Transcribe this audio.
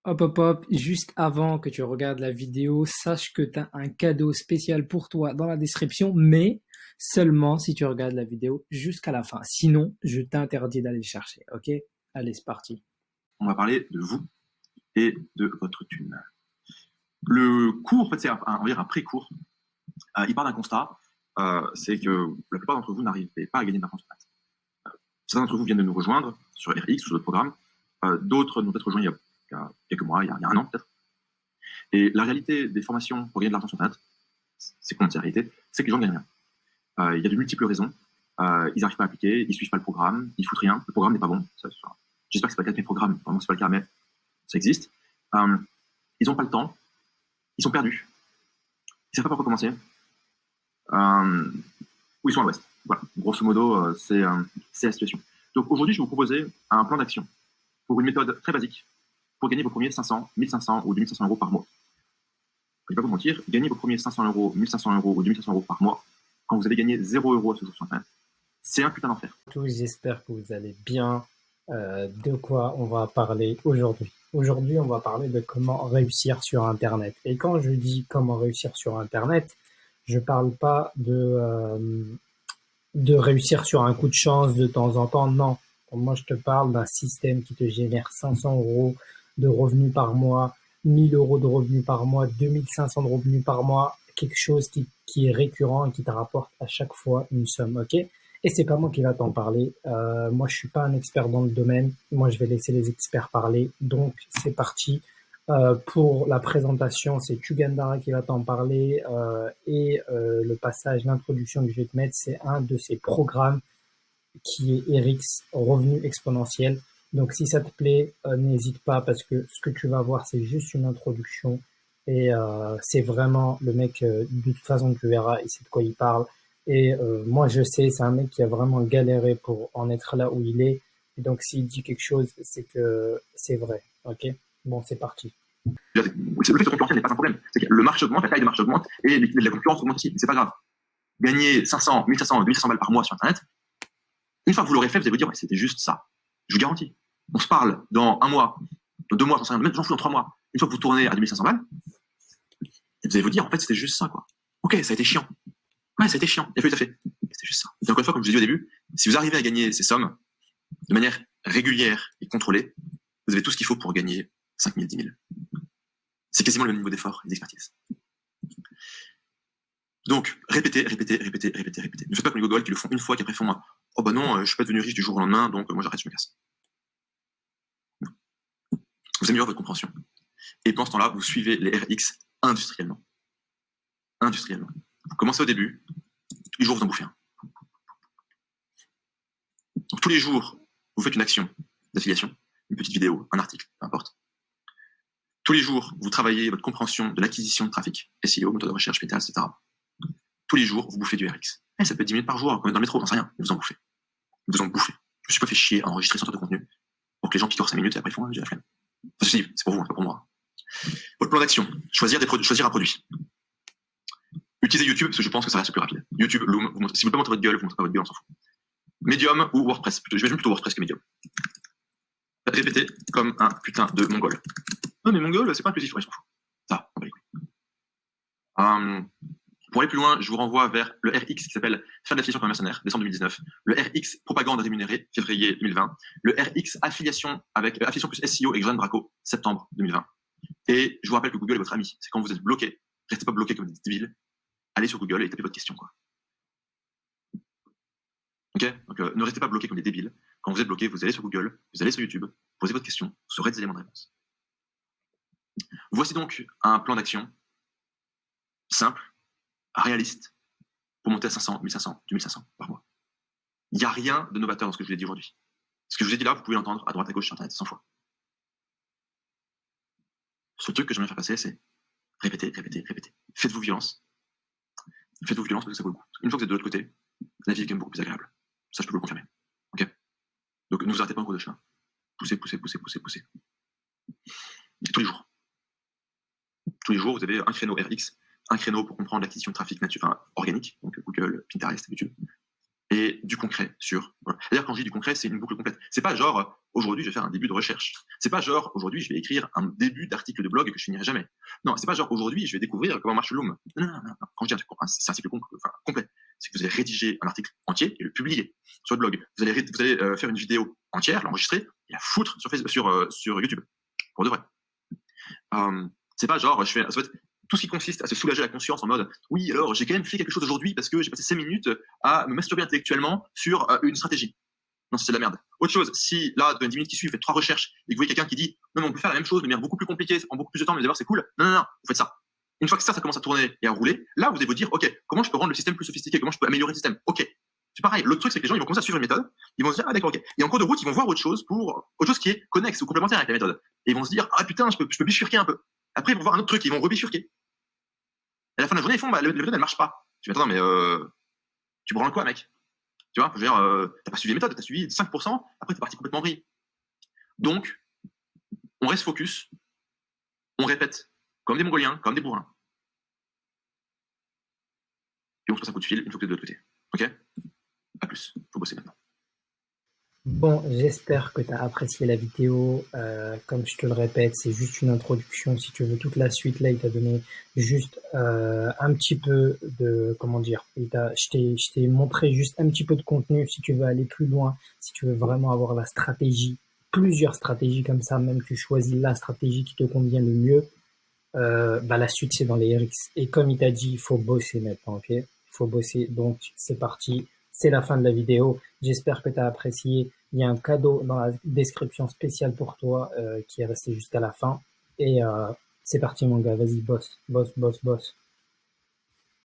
Hop, hop, hop, juste avant que tu regardes la vidéo, sache que tu as un cadeau spécial pour toi dans la description, mais seulement si tu regardes la vidéo jusqu'à la fin. Sinon, je t'interdis d'aller le chercher, ok? Allez, c'est parti. On va parler de vous et de votre thune. Le cours, en fait, c'est on va dire un pré-cours. Il part d'un constat, c'est que la plupart d'entre vous n'arrivez pas à gagner de l'argent sur Internet. Certains d'entre vous viennent de nous rejoindre sur RX, sur d'autres programmes. D'autres nous ont peut-être rejoints il y a quelques mois, il y a un an peut-être. Et la réalité des formations pour gagner de l'argent sur Internet, c'est quoi la réalité? C'est que les gens ne gagnent rien. Il y a de multiples raisons. Ils n'arrivent pas à appliquer, ils suivent pas le programme, ils foutent rien. Le programme n'est pas bon. J'espère que c'est pas le cas de mes programmes. Vraiment, c'est pas le cas, mais ça existe. Ils n'ont pas le temps. Ils sont perdus. Ils savent pas par quoi commencer. Ou ils sont à l'ouest. Voilà. Grosso modo, c'est la situation. Donc aujourd'hui, je vais vous proposer un plan d'action pour une méthode très basique pour gagner vos premiers 500, 1500 ou 2500 euros par mois. Je ne vais pas vous mentir, gagner vos premiers 500 euros, 1500 euros ou 2500 euros par mois, quand vous avez gagné 0 euros à ce jour sur Internet, c'est un putain d'enfer. Tous, j'espère que vous allez bien. De quoi on va parler aujourd'hui? Aujourd'hui, on va parler de comment réussir sur Internet. Et quand je dis comment réussir sur Internet, je parle pas de réussir sur un coup de chance de temps en temps, non. Moi, je te parle d'un système qui te génère 500 euros de revenus par mois, 1000 euros de revenus par mois, 2500 de revenus par mois, quelque chose qui est récurrent et qui te rapporte à chaque fois une somme, ok? Et c'est pas moi qui va t'en parler. Moi, je suis pas un expert dans le domaine. Moi, je vais laisser les experts parler. Donc, c'est parti. Pour la présentation, c'est Tugandara qui va t'en parler et le passage, l'introduction que je vais te mettre, c'est un de ces programmes qui est RX, Revenu Exponentiel. Donc si ça te plaît, n'hésite pas parce que ce que tu vas voir, c'est juste une introduction et c'est vraiment le mec, de toute façon tu verras, il sait de quoi il parle. Et moi je sais, c'est un mec qui a vraiment galéré pour en être là où il est. Et donc s'il dit quelque chose, c'est que c'est vrai. Ok? Bon, c'est parti. Le fait de concurrencer n'est pas un problème. C'est que le marché augmente, la taille du marché augmente et la concurrence augmente aussi. Mais c'est pas grave. Gagner 500, 1500, 2500 balles par mois sur Internet, une fois que vous l'aurez fait, vous allez vous dire, ouais, c'était juste ça. Je vous garantis. On se parle dans un mois, dans 2 mois, j'en fous dans 3 mois. Une fois que vous tournez à 2500 balles, vous allez vous dire, en fait, c'était juste ça, quoi. Ok, ça a été chiant. Ouais, ça a été chiant. Il a fallu tout à fait. C'était juste ça. Et encore une fois, comme je vous ai dit au début, si vous arrivez à gagner ces sommes de manière régulière et contrôlée, vous avez tout ce qu'il faut pour gagner 5 000, 10 000. C'est quasiment le même niveau d'effort et d'expertise. Donc, répétez, répétez, répétez, répétez, répétez. Ne faites pas comme les gogoles qui le font une fois, qui après font oh bah non, je suis pas devenu riche du jour au lendemain, donc moi j'arrête, je me casse. Non. Vous améliorez votre compréhension. Et pendant ce temps-là, vous suivez les RX industriellement. Industriellement. Vous commencez au début, tous les jours vous en bouffez un. Donc tous les jours, vous faites une action d'affiliation, une petite vidéo, un article, peu importe. Tous les jours, vous travaillez votre compréhension de l'acquisition de trafic, SEO, moteur de recherche, PTA, etc. Tous les jours, vous bouffez du RX. Et ça peut être 10 minutes par jour, quand on est dans le métro, j'en sais rien, mais vous en bouffez. Vous en bouffez. Je me suis pas fait chier à enregistrer 100 heures de contenu pour que les gens picorent 5 minutes et après ils font j'ai la flemme. Enfin, c'est pour vous, c'est pas pour moi. Votre plan d'action, choisir un produit. Utilisez YouTube parce que je pense que ça reste le plus rapide. YouTube, Loom, si vous pouvez montrer votre gueule, vous montrez pas votre gueule, on s'en fout. Medium ou WordPress. Je vais plutôt WordPress que Medium. Répétez comme un putain de mongol. Non mais mongol, c'est pas inclusif, ouais, je m'en fous. Ça, on va les couilles. Pour aller plus loin, je vous renvoie vers le RX qui s'appelle Faire de l'affiliation pour un mercenaire, décembre 2019. Le RX Propagande rémunérée, février 2020. Le RX Affiliation avec Affiliation plus SEO avec Joanne Braco, septembre 2020. Et je vous rappelle que Google est votre ami. C'est quand vous êtes bloqué, restez pas bloqué comme des débiles. Allez sur Google et tapez votre question, quoi. Ok? Donc, ne restez pas bloqué comme des débiles. Quand vous êtes bloqué, vous allez sur Google, vous allez sur YouTube, posez votre question, vous saurez des éléments de réponse. Voici donc un plan d'action simple, réaliste, pour monter à 500, 1500, 2500 par mois. Il n'y a rien de novateur dans ce que je vous ai dit aujourd'hui. Ce que je vous ai dit là, vous pouvez l'entendre à droite, à gauche sur Internet 100 fois. Ce truc que j'aimerais faire passer, c'est répéter, répéter, répéter. Faites-vous violence. Faites-vous violence parce que ça vaut le coup. Une fois que vous êtes de l'autre côté, la vie est quand même beaucoup plus agréable. Ça, je peux vous le confirmer. Ok? Donc, ne vous arrêtez pas en cours de chemin. Poussez, poussez, poussez, poussez, poussez. Et tous les jours. Tous les jours, vous avez un créneau RX, un créneau pour comprendre l'acquisition de trafic organique, donc Google, Pinterest, YouTube, et du concret sur. Voilà. D'ailleurs, quand je dis du concret, c'est une boucle complète. C'est pas genre, aujourd'hui, je vais faire un début de recherche. C'est pas genre, aujourd'hui, je vais écrire un début d'article de blog que je finirai jamais. Non, c'est pas genre, aujourd'hui, je vais découvrir comment marche Loom. Non, non, non, non. Quand je dis c'est un cycle complet. C'est que vous allez rédiger un article entier et le publier sur le blog. Vous allez faire une vidéo entière, l'enregistrer et la foutre sur YouTube. Pour de vrai. C'est pas genre, tout ce qui consiste à se soulager la conscience en mode oui, alors j'ai quand même fait quelque chose aujourd'hui parce que j'ai passé 5 minutes à me masturber intellectuellement sur une stratégie. Non, c'est de la merde. Autre chose, si là, dans les 10 minutes qui suivent, vous faites 3 recherches et que vous voyez quelqu'un qui dit non, mais on peut faire la même chose de manière beaucoup plus compliquée, en beaucoup plus de temps, mais d'abord c'est cool. Non, non, non, vous faites ça. Une fois que ça commence à tourner et à rouler, là, vous allez vous dire ok, comment je peux rendre le système plus sophistiqué, comment je peux améliorer le système. Ok. C'est pareil. L'autre truc, c'est que les gens, ils vont commencer à suivre une méthode. Ils vont se dire, ah, d'accord, ok. Et en cours de route, ils vont voir autre chose qui est connexe ou complémentaire avec la méthode. Et ils vont se dire, ah, putain, je peux bifurquer un peu. Après, ils vont voir un autre truc, ils vont rebifurquer. Et à la fin de la journée, ils font, la méthode, elle marche pas. Je dis, attends, mais, tu branles quoi, mec? Tu vois, je veux dire, t'as pas suivi les méthodes, t'as suivi 5%, après t'es parti complètement vrille. Donc, on reste focus, on répète, comme des Mongoliens, comme des bourrins. Et on se passe un coup de fil une fois que t'es de l'autre côté. Ok? Pas plus. Faut bosser maintenant. Bon, j'espère que tu as apprécié la vidéo. Comme je te le répète, c'est juste une introduction. Si tu veux toute la suite, là, il t'a donné juste un petit peu de, comment dire, je t'ai montré juste un petit peu de contenu. Si tu veux aller plus loin, si tu veux vraiment avoir la stratégie, plusieurs stratégies comme ça, même tu choisis la stratégie qui te convient le mieux, la suite c'est dans les RX. Et comme il t'a dit, il faut bosser maintenant, ok? Il faut bosser. Donc c'est parti. C'est la fin de la vidéo. J'espère que tu as apprécié. Il y a un cadeau dans la description spéciale pour toi qui est resté jusqu'à la fin. Et c'est parti mon gars, vas-y, bosse, bosse, bosse, bosse.